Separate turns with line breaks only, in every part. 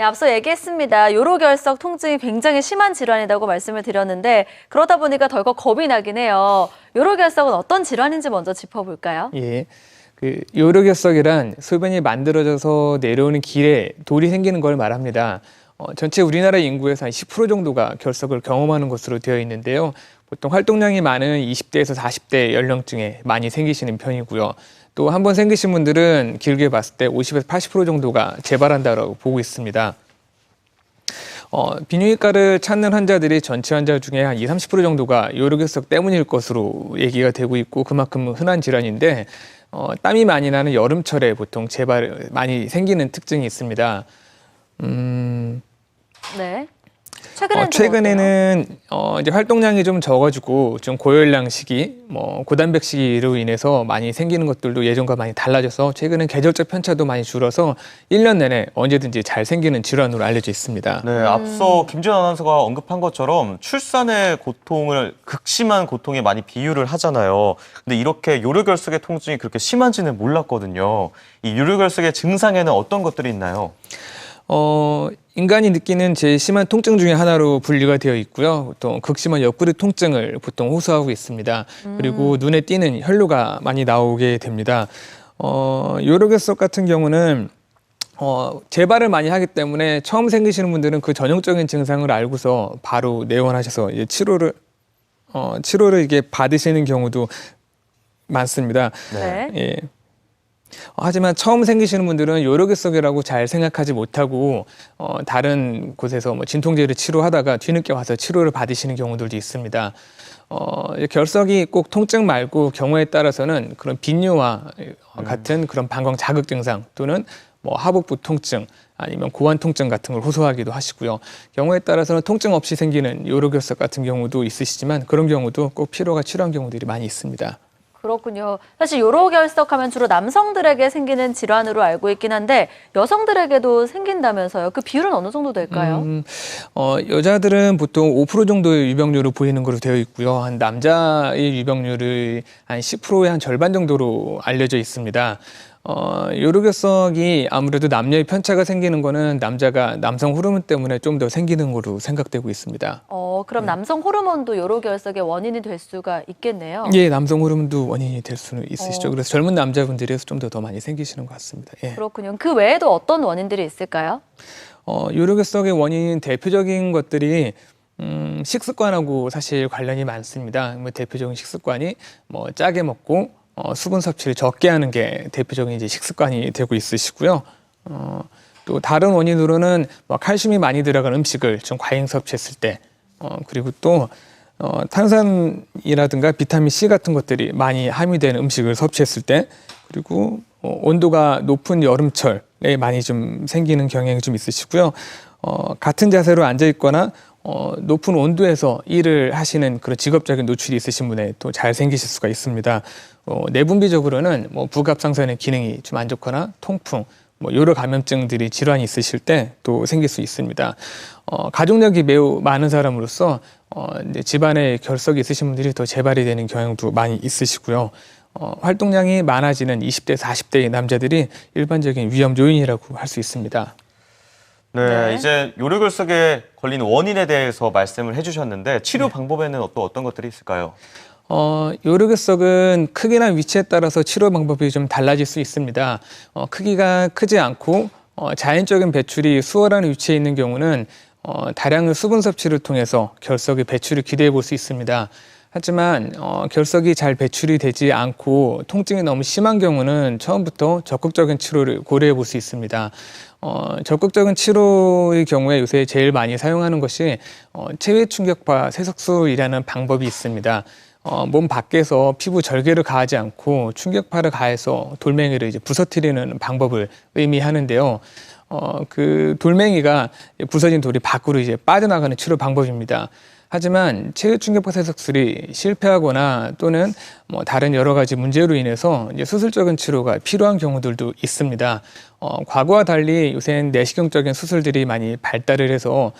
네, 앞서 얘기했습니다. 요로결석 통증이 굉장히 심한 질환이라고 말씀을 드렸는데 그러다 보니까 덜컥 겁이 나긴 해요. 요로결석은 어떤 질환인지 먼저 짚어볼까요?
예. 요로결석이란 소변이 만들어져서 내려오는 길에 돌이 생기는 걸 말합니다. 전체 우리나라 인구에서 한 10% 정도가 결석을 경험하는 것으로 되어 있는데요. 보통 활동량이 많은 20대에서 40대 연령층에 많이 생기시는 편이고요. 또 한 번 생기신 분들은 길게 봤을 때 50에서 80% 정도가 재발한다고 보고 있습니다. 비뇨기과를 찾는 환자들이 전체 환자 중에 한 20-30% 정도가 요로결석 때문일 것으로 얘기가 되고 있고 그만큼 흔한 질환인데 땀이 많이 나는 여름철에 보통 재발 많이 생기는 특징이 있습니다.
네.
최근에는 이제 활동량이 좀 적어지고 좀 고열량 시기, 고단백 시기로 인해서 많이 생기는 것들도 예전과 많이 달라져서 최근엔 계절적 편차도 많이 줄어서 1년 내내 언제든지 잘 생기는 질환으로 알려져 있습니다.
네, 앞서 김지연 아나운서가 언급한 것처럼 출산의 고통을 극심한 고통에 많이 비유를 하잖아요. 근데 이렇게 요로결석의 통증이 그렇게 심한지는 몰랐거든요. 이 요로결석의 증상에는 어떤 것들이 있나요?
인간이 느끼는 제일 심한 통증 중에 하나로 분류가 되어 있고요. 보통 극심한 옆구리 통증을 보통 호소하고 있습니다. 그리고 눈에 띄는 혈류가 많이 나오게 됩니다. 요로결석 같은 경우는 재발을 많이 하기 때문에 처음 생기시는 분들은 그 전형적인 증상을 알고서 바로 내원하셔서 이제 치료를 이게 받으시는 경우도 많습니다.
네.
예. 하지만 처음 생기시는 분들은 요로결석이라고 잘 생각하지 못하고 다른 곳에서 진통제를 치료하다가 뒤늦게 와서 치료를 받으시는 경우들도 있습니다. 결석이 꼭 통증 말고 경우에 따라서는 그런 빈뇨와 같은 그런 방광 자극 증상 또는 하복부 통증 아니면 고환 통증 같은 걸 호소하기도 하시고요. 경우에 따라서는 통증 없이 생기는 요로결석 같은 경우도 있으시지만 그런 경우도 꼭 필요가 필요한 경우들이 많이 있습니다.
그렇군요. 사실 요로결석하면 주로 남성들에게 생기는 질환으로 알고 있긴 한데 여성들에게도 생긴다면서요. 그 비율은 어느 정도 될까요?
여자들은 보통 5% 정도의 유병률을 보이는 것으로 되어 있고요. 한 남자의 유병률이 한 10%의 한 절반 정도로 알려져 있습니다. 요로결석이 아무래도 남녀의 편차가 생기는 거는 남자가 남성 호르몬 때문에 좀 더 생기는 거로 생각되고 있습니다.
그럼 남성 호르몬도 요로결석의 원인이 될 수가 있겠네요.
예, 남성 호르몬도 원인이 될 수는 있으시죠. 그래서 젊은 남자분들에서 좀 더 많이 생기시는 것 같습니다. 예.
그렇군요. 그 외에도 어떤 원인들이 있을까요?
요로결석의 원인 대표적인 것들이 식습관하고 사실 관련이 많습니다. 대표적인 식습관이 짜게 먹고 수분 섭취를 적게 하는 게 대표적인 이제 식습관이 되고 있으시고요. 또 다른 원인으로는 칼슘이 많이 들어간 음식을 좀 과잉 섭취했을 때, 그리고 또 탄산이라든가 비타민 C 같은 것들이 많이 함유된 음식을 섭취했을 때, 그리고 온도가 높은 여름철에 많이 좀 생기는 경향이 좀 있으시고요. 같은 자세로 앉아 있거나 높은 온도에서 일을 하시는 그런 직업적인 노출이 있으신 분에 또 잘 생기실 수가 있습니다. 내분비적으로는 부갑상선의 기능이 좀 안 좋거나 통풍, 여러 감염증들이 질환이 있으실 때 또 생길 수 있습니다. 가족력이 매우 많은 사람으로서 이제 집안에 결석이 있으신 분들이 더 재발이 되는 경향도 많이 있으시고요. 활동량이 많아지는 20대, 40대의 남자들이 일반적인 위험 요인이라고 할 수 있습니다.
네, 이제 요로결석에 걸린 원인에 대해서 말씀을 해주셨는데 치료 방법에는 또 어떤 것들이 있을까요?
요로결석은 크기나 위치에 따라서 치료 방법이 좀 달라질 수 있습니다. 크기가 크지 않고 자연적인 배출이 수월한 위치에 있는 경우는 다량의 수분 섭취를 통해서 결석의 배출을 기대해 볼 수 있습니다. 하지만 결석이 잘 배출이 되지 않고 통증이 너무 심한 경우는 처음부터 적극적인 치료를 고려해 볼 수 있습니다. 적극적인 치료의 경우에 요새 제일 많이 사용하는 것이 체외 충격파 세석술이라는 방법이 있습니다. 몸 밖에서 피부 절개를 가하지 않고 충격파를 가해서 돌멩이를 이제 부서뜨리는 방법을 의미하는데요. 그 돌멩이가 부서진 돌이 밖으로 이제 빠져나가는 치료 방법입니다. 하지만 체외 충격파 세석술이 실패하거나 또는 다른 여러 가지 문제로 인해서 이제 수술적인 치료가 필요한 경우들도 있습니다. 과거와 달리 요새는 내시경적인 수술들이 많이 발달을 해서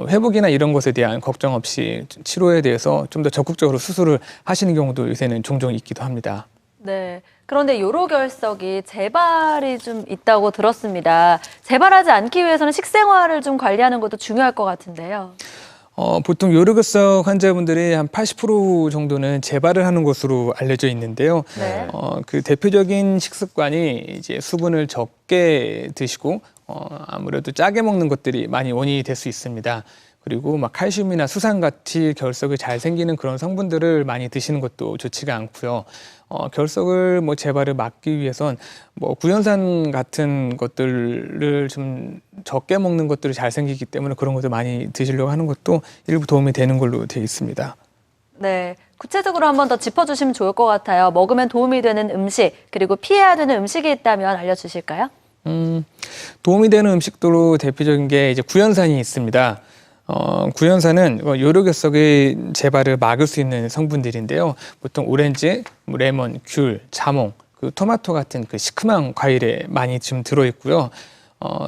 회복이나 이런 것에 대한 걱정 없이 치료에 대해서 좀 더 적극적으로 수술을 하시는 경우도 요새는 종종 있기도 합니다.
네, 그런데 요로결석이 재발이 좀 있다고 들었습니다. 재발하지 않기 위해서는 식생활을 좀 관리하는 것도 중요할 것 같은데요.
보통 요로결석 환자분들이 한 80% 정도는 재발을 하는 것으로 알려져 있는데요.
네.
그 대표적인 식습관이 이제 수분을 적게 드시고 아무래도 짜게 먹는 것들이 많이 원인이 될 수 있습니다. 그리고 막 칼슘이나 수산 같이 결석이 잘 생기는 그런 성분들을 많이 드시는 것도 좋지가 않고요. 결석을 재발을 막기 위해선 구연산 같은 것들을 좀 적게 먹는 것들이 잘 생기기 때문에 그런 것들 많이 드시려고 하는 것도 일부 도움이 되는 걸로 되어 있습니다.
네, 구체적으로 한 번 더 짚어주시면 좋을 것 같아요. 먹으면 도움이 되는 음식, 그리고 피해야 되는 음식이 있다면 알려주실까요?
도움이 되는 음식도로 대표적인 게 이제 구연산이 있습니다. 구연산은 요로결석의 재발을 막을 수 있는 성분들인데요. 보통 오렌지, 레몬, 귤, 자몽, 토마토 같은 시큼한 과일에 많이 좀 들어있고요.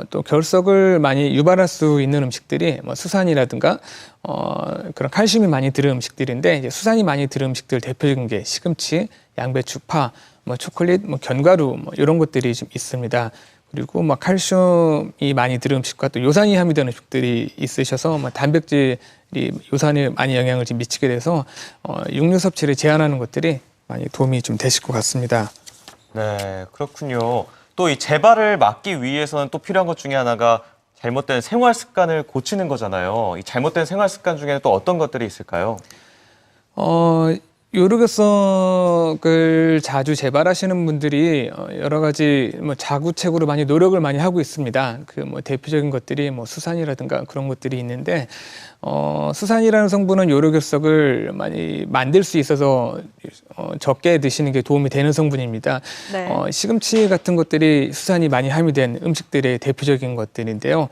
또 결석을 많이 유발할 수 있는 음식들이 수산이라든가 그런 칼슘이 많이 들은 음식들인데 이제 수산이 많이 들은 음식들 대표적인 게 시금치, 양배추, 파, 초콜릿, 견과류 이런 것들이 좀 있습니다. 그리고 칼슘이 많이 들은 음식과 또 요산이 함유되는 음식들이 있으셔서 단백질이 요산에 많이 영향을 좀 미치게 돼서 육류 섭취를 제한하는 것들이 많이 도움이 좀 되실 것 같습니다.
네, 그렇군요. 또 이 재발을 막기 위해서는 또 필요한 것 중에 하나가 잘못된 생활 습관을 고치는 거잖아요. 이 잘못된 생활 습관 중에는 또 어떤 것들이 있을까요?
요로결석을 자주 재발하시는 분들이 여러 가지 자구책으로 많이 노력을 많이 하고 있습니다. 대표적인 것들이 수산이라든가 그런 것들이 있는데 수산이라는 성분은 요로결석을 많이 만들 수 있어서 적게 드시는 게 도움이 되는 성분입니다.
네.
시금치 같은 것들이 수산이 많이 함유된 음식들의 대표적인 것들인데요.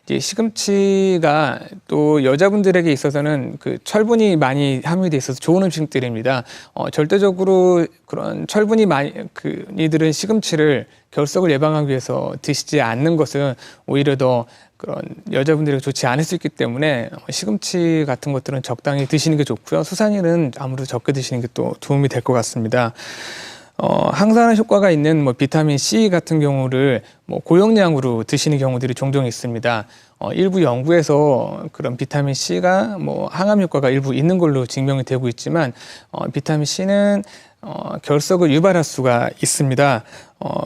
이제 시금치가 또 여자분들에게 있어서는 철분이 많이 함유돼 있어서 좋은 음식들입니다. 절대적으로 그런 철분이 많이 이들은 시금치를 결석을 예방하기 위해서 드시지 않는 것은 오히려 더 그런 여자분들에게 좋지 않을 수 있기 때문에 시금치 같은 것들은 적당히 드시는 게 좋고요. 수산일은 아무래도 적게 드시는 게 또 도움이 될 것 같습니다. 항산화 효과가 있는 비타민 C 같은 경우를 고용량으로 드시는 경우들이 종종 있습니다. 일부 연구에서 그런 비타민 C가 항암 효과가 일부 있는 걸로 증명이 되고 있지만 비타민 C는 결석을 유발할 수가 있습니다.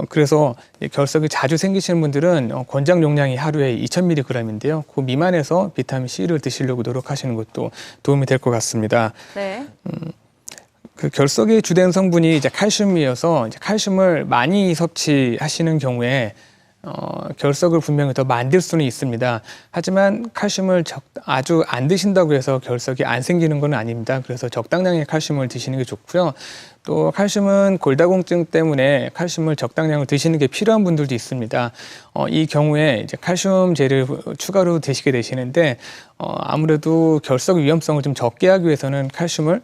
그래서 결석이 자주 생기시는 분들은 권장 용량이 하루에 2,000mg인데요. 그 미만에서 비타민 C를 드시려고 노력하시는 것도 도움이 될 것 같습니다.
네.
결석의 주된 성분이 이제 칼슘이어서 이제 칼슘을 많이 섭취하시는 경우에 결석을 분명히 더 만들 수는 있습니다. 하지만 칼슘을 아주 안 드신다고 해서 결석이 안 생기는 건 아닙니다. 그래서 적당량의 칼슘을 드시는 게 좋고요. 또 칼슘은 골다공증 때문에 칼슘을 적당량을 드시는 게 필요한 분들도 있습니다. 이 경우에 이제 칼슘제를 추가로 드시게 되시는데 아무래도 결석 위험성을 좀 적게 하기 위해서는 칼슘을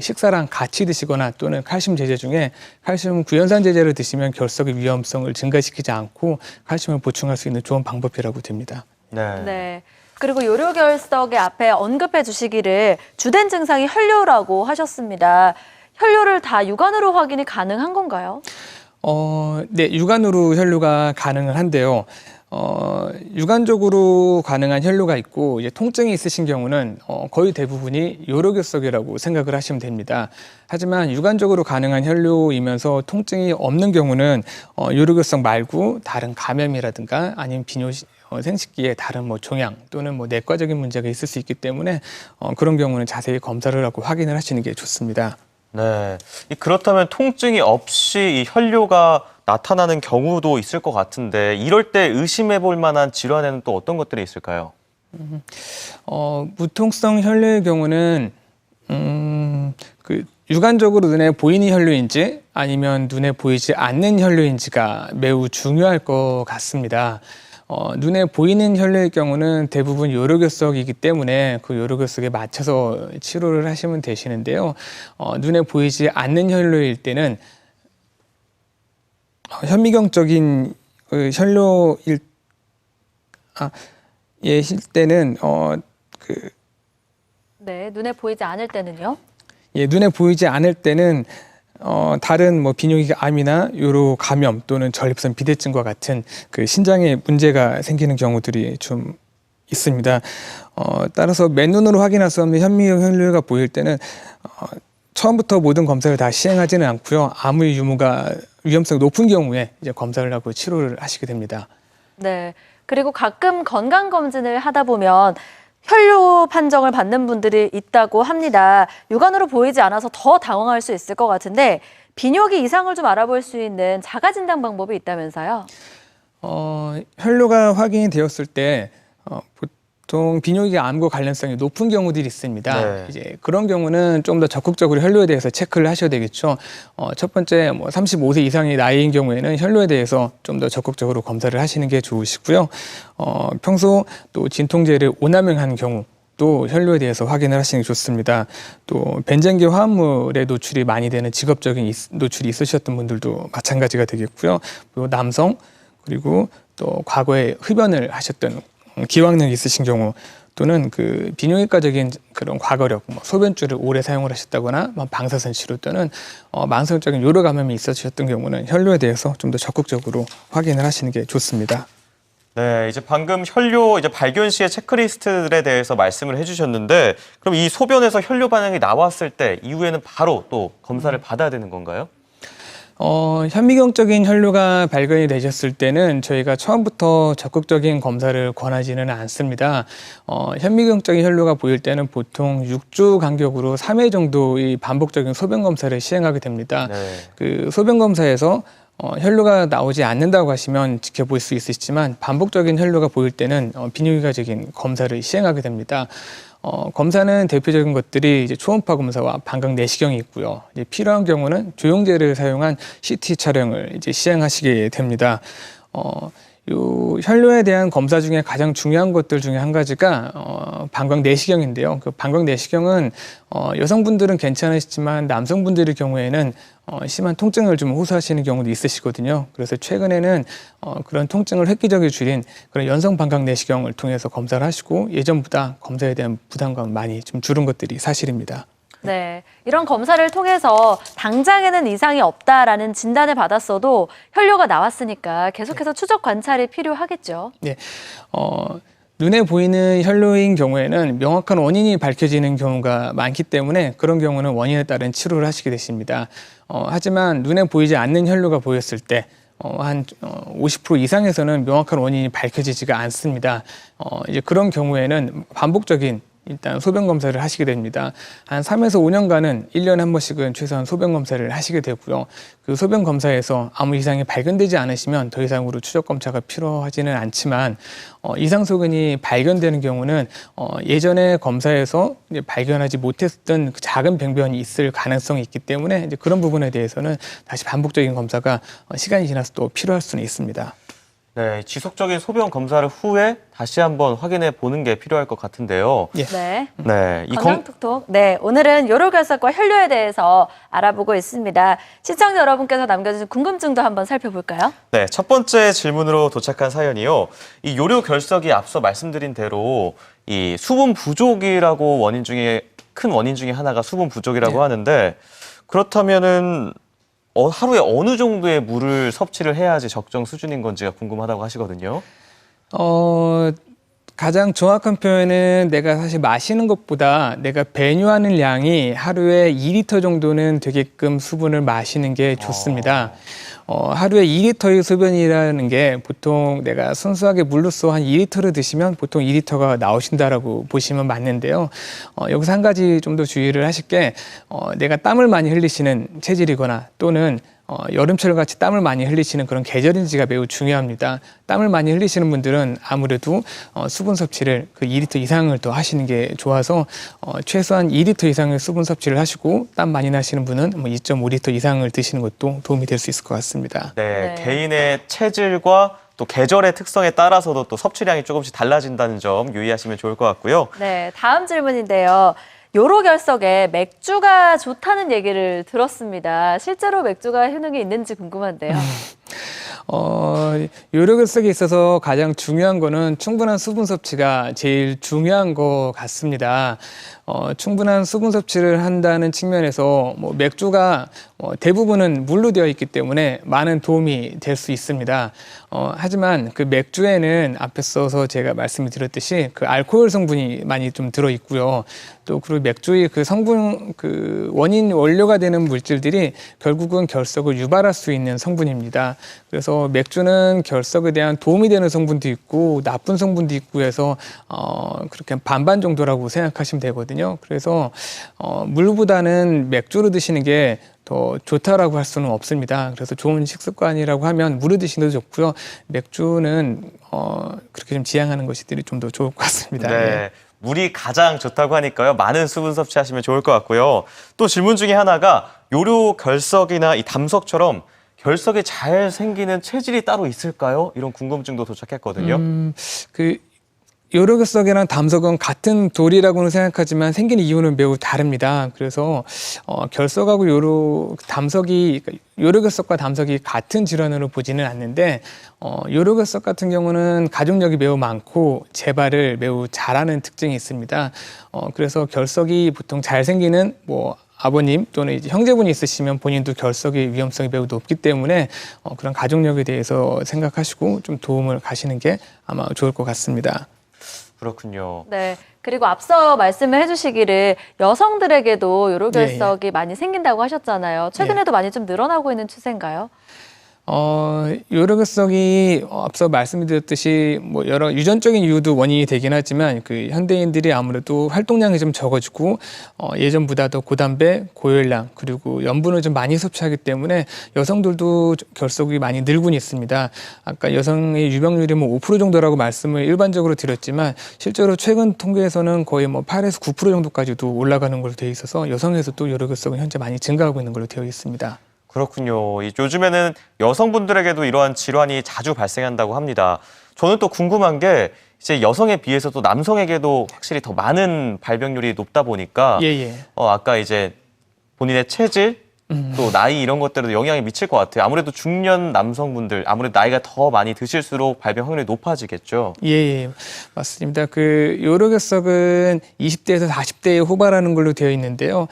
식사랑 같이 드시거나 또는 칼슘 제제 중에 칼슘 구연산 제제를 드시면 결석의 위험성을 증가시키지 않고 칼슘을 보충할 수 있는 좋은 방법이라고 됩니다.
네.
네. 그리고 요로결석의 앞에 언급해 주시기를 주된 증상이 혈뇨라고 하셨습니다. 혈뇨를 다 육안으로 확인이 가능한 건가요?
네, 육안으로 혈뇨가 가능은 한데요. 육안적으로 가능한 혈뇨가 있고 이제 통증이 있으신 경우는 거의 대부분이 요로결석이라고 생각을 하시면 됩니다. 하지만 육안적으로 가능한 혈뇨이면서 통증이 없는 경우는 요로결석 말고 다른 감염이라든가 아니면 비뇨 생식기에 다른 종양 또는 내과적인 문제가 있을 수 있기 때문에 그런 경우는 자세히 검사를 하고 확인을 하시는 게 좋습니다.
네. 그렇다면 통증이 없이 이 혈뇨가 나타나는 경우도 있을 것 같은데 이럴 때 의심해 볼 만한 질환에는 또 어떤 것들이 있을까요?
무통성 혈뇨의 경우는 육안적으로 눈에 보이는 혈뇨인지 아니면 눈에 보이지 않는 혈뇨인지가 매우 중요할 것 같습니다. 눈에 보이는 혈뇨의 경우는 대부분 요로결석이기 때문에 그 요로결석에 맞춰서 치료를 하시면 되시는데요. 눈에 보이지 않는 혈뇨일 때는 현미경적인 혈뇨일 때는
네, 눈에 보이지 않을 때는요?
눈에 보이지 않을 때는 다른 뭐 비뇨기 암이나 요로 감염 또는 전립선 비대증과 같은 그 신장에 문제가 생기는 경우들이 좀 있습니다. 따라서 맨눈으로 확인할 수 없는 현미경 혈류가 보일 때는 처음부터 모든 검사를 다 시행하지는 않고요. 암의 유무가 위험성이 높은 경우에 이제 검사를 하고 치료를 하시게 됩니다.
네. 그리고 가끔 건강검진을 하다 보면 혈류 판정을 받는 분들이 있다고 합니다. 육안으로 보이지 않아서 더 당황할 수 있을 것 같은데 비뇨기 이상을 좀 알아볼 수 있는 자가진단 방법이 있다면서요?
혈류가 확인이 되었을 때 보통 비뇨기 암과 관련성이 높은 경우들이 있습니다.
네.
이제 그런 경우는 좀 더 적극적으로 혈류에 대해서 체크를 하셔야 되겠죠. 첫 번째, 35세 이상의 나이인 경우에는 혈류에 대해서 좀 더 적극적으로 검사를 하시는 게 좋으시고요. 평소 또 진통제를 오남용하는 경우 또 혈류에 대해서 확인을 하시는 게 좋습니다. 또 벤젠기 화합물에 노출이 많이 되는 직업적인 노출이 있으셨던 분들도 마찬가지가 되겠고요. 또 남성 그리고 또 과거에 흡연을 하셨던 기왕력이 있으신 경우 또는 그 비뇨기과적인 그런 과거력, 소변줄을 오래 사용을 하셨다거나 방사선 치료 또는 만성적인 요로 감염이 있으셨던 경우는 혈류에 대해서 좀 더 적극적으로 확인을 하시는 게 좋습니다.
네, 이제 방금 혈류 이제 발견 시의 체크리스트들에 대해서 말씀을 해주셨는데 그럼 이 소변에서 혈류 반응이 나왔을 때 이후에는 바로 또 검사를 받아야 되는 건가요?
현미경적인 혈류가 발견이 되셨을 때는 저희가 처음부터 적극적인 검사를 권하지는 않습니다. 현미경적인 혈류가 보일 때는 보통 6주 간격으로 3회 정도의 반복적인 소변 검사를 시행하게 됩니다.
네.
그 소변 검사에서 혈류가 나오지 않는다고 하시면 지켜볼 수 있으시지만 반복적인 혈류가 보일 때는 비뇨기과적인 검사를 시행하게 됩니다. 검사는 대표적인 것들이 이제 초음파 검사와 방광 내시경이 있고요. 이제 필요한 경우는 조영제를 사용한 CT 촬영을 이제 시행하시게 됩니다. 요 혈류에 대한 검사 중에 가장 중요한 것들 중에 한 가지가 방광 내시경인데요. 그 방광 내시경은 여성분들은 괜찮으시지만 남성분들의 경우에는 심한 통증을 좀 호소하시는 경우도 있으시거든요. 그래서 최근에는 그런 통증을 획기적으로 줄인 그런 연성 방광 내시경을 통해서 검사를 하시고 예전보다 검사에 대한 부담감 많이 좀 줄은 것들이 사실입니다.
네, 이런 검사를 통해서 당장에는 이상이 없다라는 진단을 받았어도 혈류가 나왔으니까 계속해서 추적 관찰이 필요하겠죠.
네, 눈에 보이는 혈류인 경우에는 명확한 원인이 밝혀지는 경우가 많기 때문에 그런 경우는 원인에 따른 치료를 하시게 되십니다. 하지만 눈에 보이지 않는 혈류가 보였을 때 한 50% 이상에서는 명확한 원인이 밝혀지지가 않습니다. 이제 그런 경우에는 반복적인 일단 소변 검사를 하시게 됩니다. 한 3에서 5년간은 1년에 한 번씩은 최소한 소변 검사를 하시게 되고요. 그 소변 검사에서 아무 이상이 발견되지 않으시면 더 이상으로 추적 검사가 필요하지는 않지만 이상 소견이 발견되는 경우는 예전에 검사에서 이제 발견하지 못했던 그 작은 병변이 있을 가능성이 있기 때문에 이제 그런 부분에 대해서는 다시 반복적인 검사가 시간이 지나서 또 필요할 수는 있습니다.
네, 지속적인 소변 검사를 후에 다시 한번 확인해 보는 게 필요할 것 같은데요.
예.
네.
네,
건강톡톡. 네, 오늘은 요로결석과 혈류에 대해서 알아보고 있습니다. 시청자 여러분께서 남겨주신 궁금증도 한번 살펴볼까요?
네, 첫 번째 질문으로 도착한 사연이요. 이 요로결석이 앞서 말씀드린 대로 이 수분 부족이라고 큰 원인 중에 하나가 수분 부족이라고 하는데 그렇다면은 하루에 어느 정도의 물을 섭취를 해야지 적정 수준인 건지가 궁금하다고 하시거든요.
가장 정확한 표현은 내가 사실 마시는 것보다 내가 배뇨하는 양이 하루에 2리터 정도는 되게끔 수분을 마시는 게 좋습니다. 하루에 2리터의 소변이라는 게 보통 내가 순수하게 물로써 한 2리터를 드시면 보통 2리터가 나오신다라고 보시면 맞는데요. 여기서 한 가지 좀 더 주의를 하실 게 내가 땀을 많이 흘리시는 체질이거나 또는 여름철 같이 땀을 많이 흘리시는 그런 계절인지가 매우 중요합니다. 땀을 많이 흘리시는 분들은 아무래도 수분 섭취를 그 2리터 이상을 더 하시는 게 좋아서 최소한 2리터 이상의 수분 섭취를 하시고 땀 많이 나시는 분은 2.5리터 이상을 드시는 것도 도움이 될 수 있을 것 같습니다.
네,
네.
개인의 체질과 또 계절의 특성에 따라서도 또 섭취량이 조금씩 달라진다는 점 유의하시면 좋을 것 같고요.
네, 다음 질문인데요. 요로결석에 맥주가 좋다는 얘기를 들었습니다. 실제로 맥주가 효능이 있는지 궁금한데요.
요로결석에 있어서 가장 중요한 거는 충분한 수분 섭취가 제일 중요한 것 같습니다. 충분한 수분 섭취를 한다는 측면에서 뭐 맥주가 대부분은 물로 되어 있기 때문에 많은 도움이 될 수 있습니다. 하지만 그 맥주에는 앞에서 제가 말씀을 드렸듯이 그 알코올 성분이 많이 좀 들어 있고요. 또 그리고 맥주의 그 성분, 그 원인 원료가 되는 물질들이 결국은 결석을 유발할 수 있는 성분입니다. 그래서 맥주는 결석에 대한 도움이 되는 성분도 있고 나쁜 성분도 있고 해서 그렇게 반반 정도라고 생각하시면 되거든요. 그래서 물보다는 맥주로 드시는 게 더 좋다라고 할 수는 없습니다. 그래서 좋은 식습관이라고 하면 물을 드시는 게 좋고요. 맥주는 그렇게 좀 지양하는 것이 좀 더 좋을 것 같습니다.
네.
예.
물이 가장 좋다고 하니까요. 많은 수분 섭취하시면 좋을 것 같고요. 또 질문 중에 하나가 요로결석이나 이 담석처럼 결석이 잘 생기는 체질이 따로 있을까요? 이런 궁금증도 도착했거든요.
그 요로결석이랑 담석은 같은 돌이라고는 생각하지만 생기는 이유는 매우 다릅니다. 그래서 결석하고 요로결석과 담석이 같은 질환으로 보지는 않는데 요로결석 같은 경우는 가족력이 매우 많고 재발을 매우 잘하는 특징이 있습니다. 그래서 결석이 보통 잘 생기는 뭐 아버님 또는 이제 형제분이 있으시면 본인도 결석의 위험성이 매우 높기 때문에 그런 가족력에 대해서 생각하시고 좀 도움을 가시는 게 아마 좋을 것 같습니다.
그렇군요.
네. 그리고 앞서 말씀을 해주시기를 여성들에게도 요로결석이 많이 생긴다고 하셨잖아요. 최근에도 많이 좀 늘어나고 있는 추세인가요?
요로결석이 앞서 말씀드렸듯이 뭐 여러 유전적인 이유도 원인이 되긴 하지만 그 현대인들이 아무래도 활동량이 좀 적어지고 예전보다 더 고담배, 고열량 그리고 염분을 좀 많이 섭취하기 때문에 여성들도 결석이 많이 늘고 있습니다. 아까 여성의 유병률이 뭐 5% 정도라고 말씀을 일반적으로 드렸지만 실제로 최근 통계에서는 거의 뭐 8에서 9% 정도까지도 올라가는 걸로 되어 있어서 여성에서도 요로결석은 현재 많이 증가하고 있는 걸로 되어 있습니다.
그렇군요. 요즘에는 여성분들에게도 이러한 질환이 자주 발생한다고 합니다. 저는 또 궁금한 게 이제 여성에 비해서 또 남성에게도 확실히 더 많은 발병률이 높다 보니까 아까 이제 본인의 체질 또 나이 이런 것들에도 영향이 미칠 것 같아요. 아무래도 중년 남성분들 아무래도 나이가 더 많이 드실수록 발병 확률이 높아지겠죠.
예, 맞습니다. 그 요로결석은 20대에서 40대에 호발하는 걸로 되어 있는데요.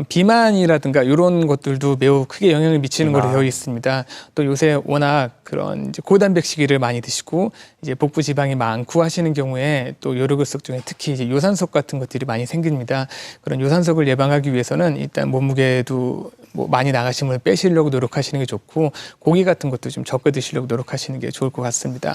비만이라든가 이런 것들도 매우 크게 영향을 미치는 걸로 되어 있습니다. 또 요새 워낙 그런 이제 고단백식이를 많이 드시고 이제 복부 지방이 많고 하시는 경우에 또 요로결석 중에 특히 이제 요산석 같은 것들이 많이 생깁니다. 그런 요산석을 예방하기 위해서는 일단 몸무게도 뭐 많이 나가신 걸 빼시려고 노력하시는 게 좋고 고기 같은 것도 좀 적게 드시려고 노력하시는 게 좋을 것 같습니다.